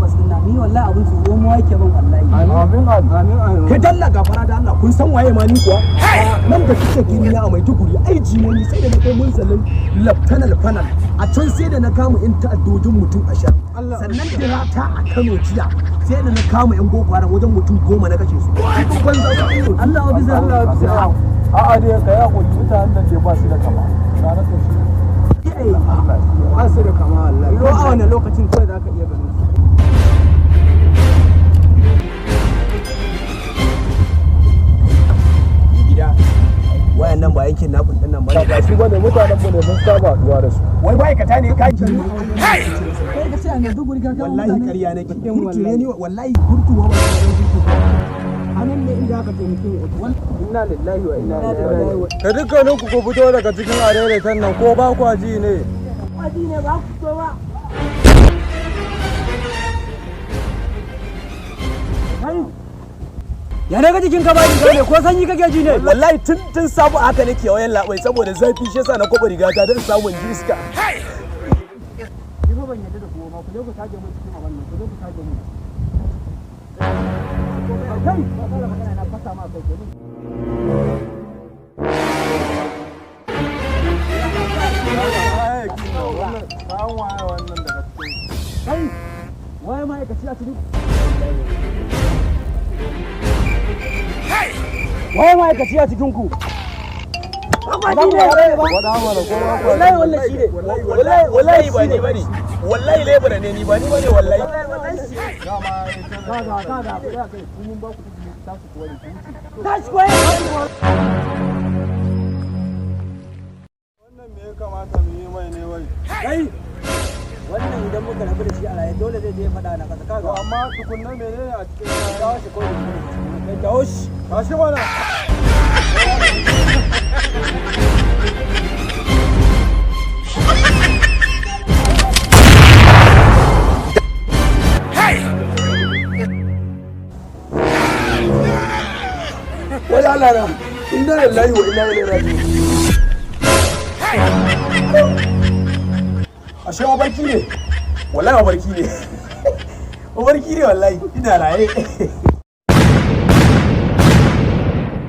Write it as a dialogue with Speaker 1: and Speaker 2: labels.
Speaker 1: Abbas din na ni wallahi abin tsoro mu yake ban wallahi. Amin. Ka dalla gafara da Allah kun san waye ma ni kuwa? Nan da kike gini na a Maiduguri aiji ne ni sai da na kai mun salin laftanal fanal. A can sai da na kama in ta'addojin mutum 20. Sannan dirata a Kano jiya sai da na kama yan boko haram wajen mutum 10 na kashe su. Allah wa biza Allah wa biza.
Speaker 2: A'a dai ka ya kuli mutanen nan da ba su da kama. Ranar da shi.
Speaker 1: Ba su da kama Allah. Yo a wannan lokacin kai za ka iya ganin su. Gida. Wayan nan ba yankin na kun nan ba.
Speaker 2: Ba shi bane mutanen mu ne mun saba haduwa da su.
Speaker 1: Wai bai ka tane kai. Kai ka ce a Maiduguri ka kawo wallahi ƙarya nake. Kurtu ne ni wallahi kurtu ba anan ne inda aka taimake inna lillahi wa inna ilaihi raji'un.
Speaker 2: Ka dukkanin ku fito daga cikin arewacin nan ko ba ku ji ne?
Speaker 1: Aji ne ba ku so ba. Ya daga jikin ka ba riga ne ko sanyi kake ji ne?
Speaker 3: Wallahi tun sabu haka nake wayan labai saboda zafi shi yasa na kwaba riga ta don samun ji iska.
Speaker 1: Ni ba ban yadda da kowa ba ku je ku tage mu cikin abin nan ku je ku tage mu. Kai ba kala magana na fasa ma kai kenan. Kai waye ma'aikaci a cikin waye ma'aikaci a cikin ku? Wallahi ba ni bane. Wallahi lebura ne ni ba ni bane wallahi.
Speaker 2: Wannan me ya kamata mu yi mai ne wai?
Speaker 1: Kai wannan idan muka rabu da shi a raye dole zai je faɗa na kasa kaga.
Speaker 2: Amma tukunna menene a cikin
Speaker 1: Kawo shi kawai kai kawo shi.
Speaker 2: Kashi mana.
Speaker 3: Wai Allah na inna lillahi wa inna ilaihi raji'un. Ashe mabarki ne? Wallahi mabarki ne. Mabarki ne wallahi ina raye.